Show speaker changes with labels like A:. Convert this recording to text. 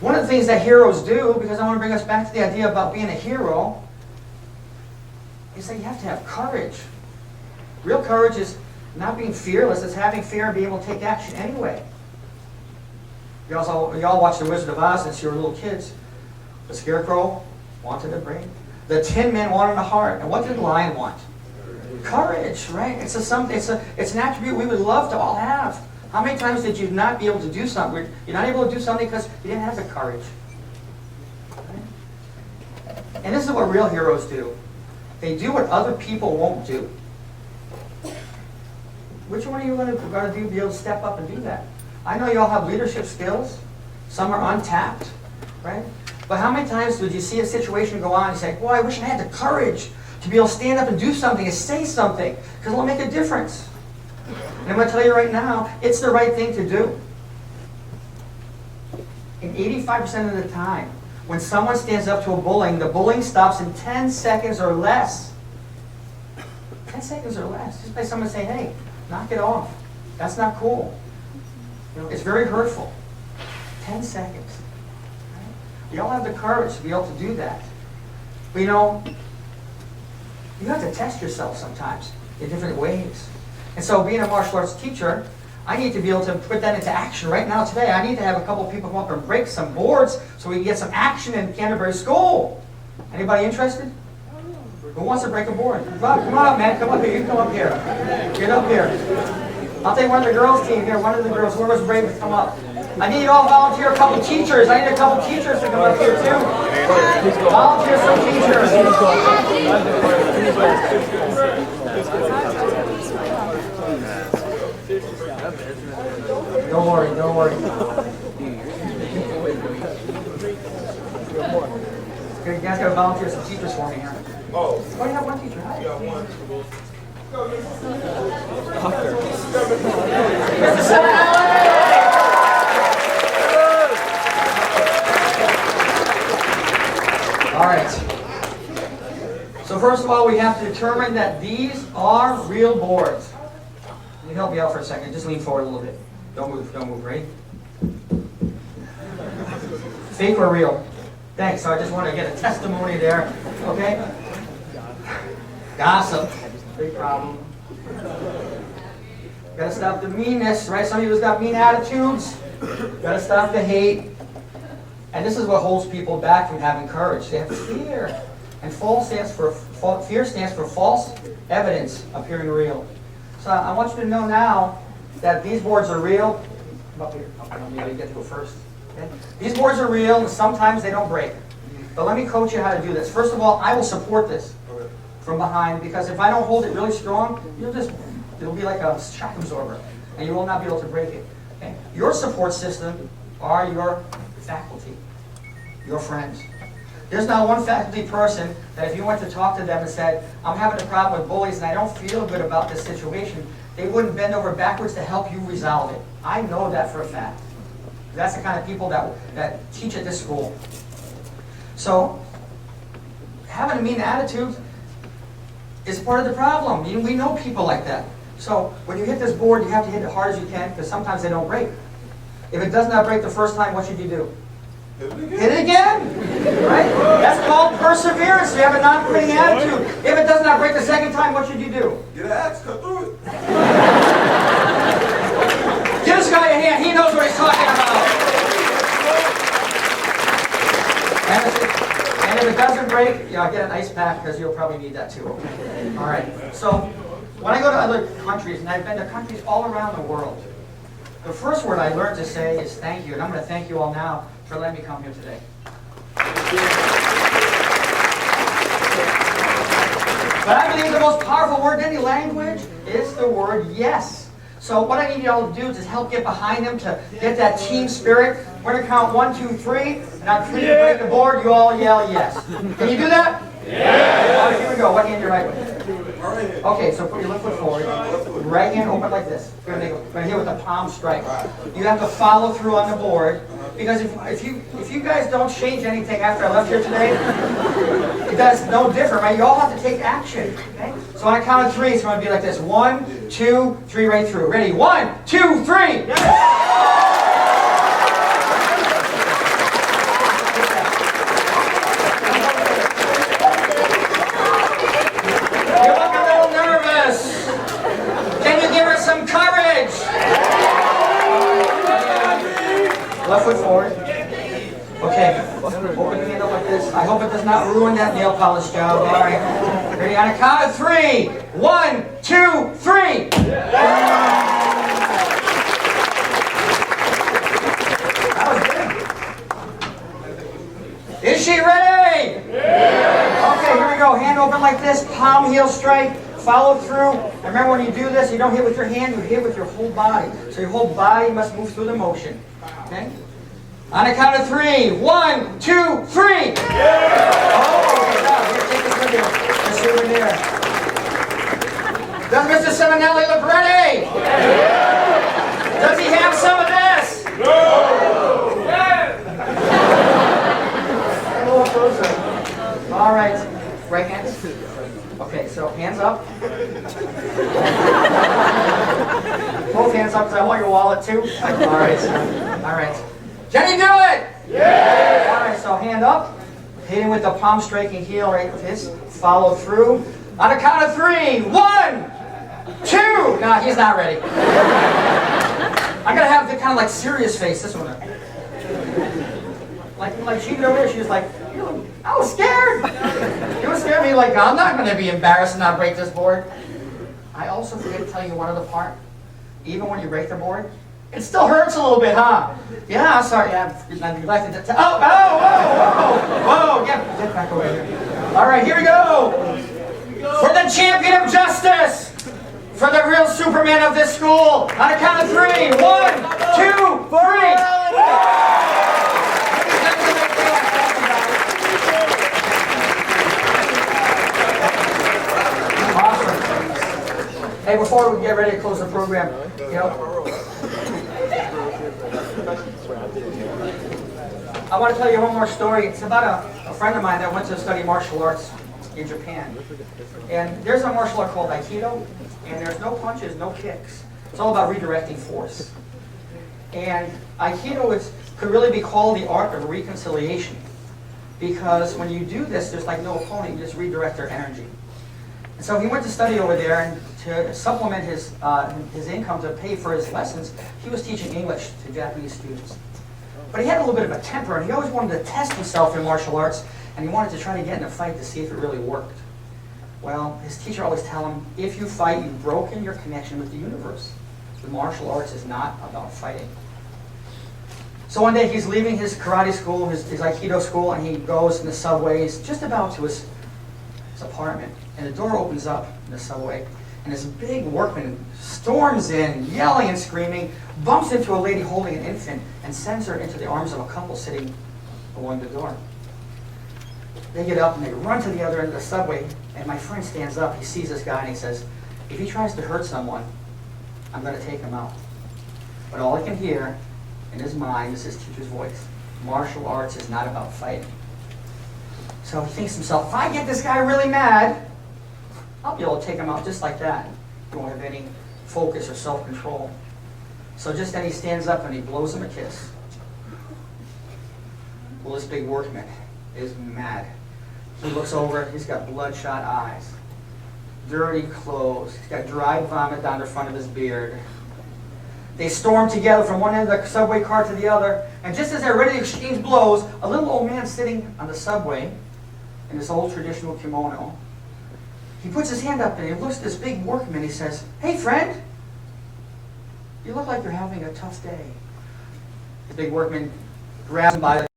A: One of the things that heroes do, because I want to bring us back to the idea about being a hero, is that you have to have courage. Real courage is not being fearless, it's having fear and being able to take action anyway. You all watched The Wizard of Oz since you were little kids. The Scarecrow wanted a brain. The Tin Man wanted a heart. And what did the Lion want? Courage, right? It's an attribute we would love to all have. How many times did you not be able to do something? You're not able to do something because you didn't have the courage. Right? And this is what real heroes do. They do what other people won't do. Which one are you going to do to be able to step up and do that? I know you all have leadership skills. Some are untapped, right? But how many times did you see a situation go on and say, boy, I wish I had the courage to be able to stand up and do something and say something, because it'll make a difference. And I'm going to tell you right now, it's the right thing to do. And 85% of the time, when someone stands up to a bullying, the bullying stops in 10 seconds or less. 10 seconds or less. Just by someone saying, hey, knock it off. That's not cool. It's very hurtful. 10 seconds. Right? You all have the courage to be able to do that. But you have to test yourself sometimes in different ways. And so being a martial arts teacher, I need to be able to put that into action right now today. I need to have a couple people come up and break some boards so we can get some action in Canterbury School. Anybody interested? Who wants to break a board? Come on up, man. Come up here. You come up here. Get up here. I'll take one of the girls' team here. One of the girls, whoever's brave to come up. I need you all volunteer a couple teachers. I need a couple teachers to come up here too. Volunteer some teachers. Don't worry, don't worry. You guys got to volunteer some teachers for me here. Oh, you have one teacher. Hi. Yeah, one. All right. So first of all, we have to determine that these are real boards. Can you help me out for a second? Just lean forward a little bit. Don't move, right? Fake or real? Thanks. So I just want to get a testimony there. Okay? Gossip. Big problem. Got to stop the meanness, right? Some of you got mean attitudes. Got to stop the hate. And this is what holds people back from having courage. They have fear. And fear stands for false evidence appearing real. So I want you to know now that these boards are real. Come up here. Okay, you get to go first. Okay? These boards are real, and sometimes they don't break. But let me coach you how to do this. First of all, I will support this from behind, because if I don't hold it really strong, it'll be like a shock absorber, and you will not be able to break it. Okay? Your support system are your faculty, your friends. There's not one faculty person that if you went to talk to them and said, I'm having a problem with bullies and I don't feel good about this situation, they wouldn't bend over backwards to help you resolve it. I know that for a fact. That's the kind of people that teach at this school. So, having a mean attitude is part of the problem. We know people like that. So, when you hit this board, you have to hit it hard as you can, because sometimes they don't break. If it does not break the first time, what should you do? Hit it again. Right? That's called perseverance. You have a non-quitting attitude. If it does not break the second time, what should you do?
B: Get an axe, cut through it.
A: Give this guy a hand. He knows what he's talking about. And if it doesn't break, get an ice pack, because you'll probably need that too. All right. So when I go to other countries, and I've been to countries all around the world, the first word I learned to say is thank you. And I'm going to thank you all now for letting me come here today. But I believe the most powerful word in any language is the word yes. So what I need you all to do is just help get behind them to get that team spirit. We're going to count 1, 2, 3. And on 3 to break the board, you all yell yes. Can you do that? Yes. All right, here we go. What hand you're right with? Okay, so put your left foot forward. Right hand open like this. We're going to hit with the palm strike. You have to follow through on the board. Because if you guys don't change anything after I left here today, it does no different, right? You all have to take action. Okay? So on a count of 3, it's going to be like this. 1, 2, 3, right through. Ready? 1, 2, 3! forward. Okay, open the hand up like this. I hope it does not ruin that nail polish job. All right. Ready? On a count of 3. 1, 2, 3. That was good. Is she ready? Okay, here we go. Hand open like this. Palm heel strike. Follow through. And remember, when you do this, you don't hit with your hand, you hit with your whole body. So your whole body must move through the motion. Okay? On a count of 3. 1, 2, 3. Yeah! Oh, good job. Here, take this with you. This souvenir. Does Mr. Simonelli look ready? Yeah! Does he have some of this? No! Yeah! A little closer. All right. Right hands. Okay, so hands up. Both hands up because I want your wallet too. All right. All right. Can you do it? Yeah! All right, so hand up. Hitting with the palm striking heel right with his. Follow through. On a count of 3. 1, 2. No, he's not ready. I gotta have the kind of like serious face. This one. Like she did over there. She was like, I was scared. You were scared me like, I'm not gonna be embarrassed and not break this board. I also forget to tell you one other part. Even when you break the board, it still hurts a little bit, huh? Yeah, I'm sorry. Yeah, I neglected to tell. Whoa! Get back over here. All right, here we go. For the champion of justice, for the real Superman of this school. On a count of 3. 1, 2, 3. Awesome. Hey, before we get ready to close the program, I want to tell you one more story. It's about a friend of mine that went to study martial arts in Japan. And there's a martial art called Aikido, and there's no punches, no kicks. It's all about redirecting force. And Aikido could really be called the art of reconciliation, because when you do this, there's like no opponent, you just redirect their energy. And so he went to study over there, and to supplement his income to pay for his lessons, he was teaching English to Japanese students. But he had a little bit of a temper, and he always wanted to test himself in martial arts, and he wanted to try to get in a fight to see if it really worked. Well, his teacher always tell him, if you fight, you've broken your connection with the universe. The martial arts is not about fighting. So one day he's leaving his karate school, his Aikido school, and he goes in the subway. He's just about to his apartment, and the door opens up in the subway, and this big workman storms in, yelling and screaming, bumps into a lady holding an infant, and sends her into the arms of a couple sitting along the door. They get up and they run to the other end of the subway, and my friend stands up. He sees this guy and he says, if he tries to hurt someone, I'm going to take him out. But all I can hear in his mind is his teacher's voice. Martial arts is not about fighting. So he thinks to himself, if I get this guy really mad, I'll be able to take him out just like that. He won't have any focus or self-control. So just then he stands up and he blows him a kiss. Well, this big workman is mad. He looks over, he's got bloodshot eyes, dirty clothes, he's got dried vomit down the front of his beard. They storm together from one end of the subway car to the other, and just as they're ready to exchange blows, a little old man sitting on the subway in this old traditional kimono, he puts his hand up and he looks at this big workman and he says, hey friend, you look like you're having a tough day. The big workman grabs him by the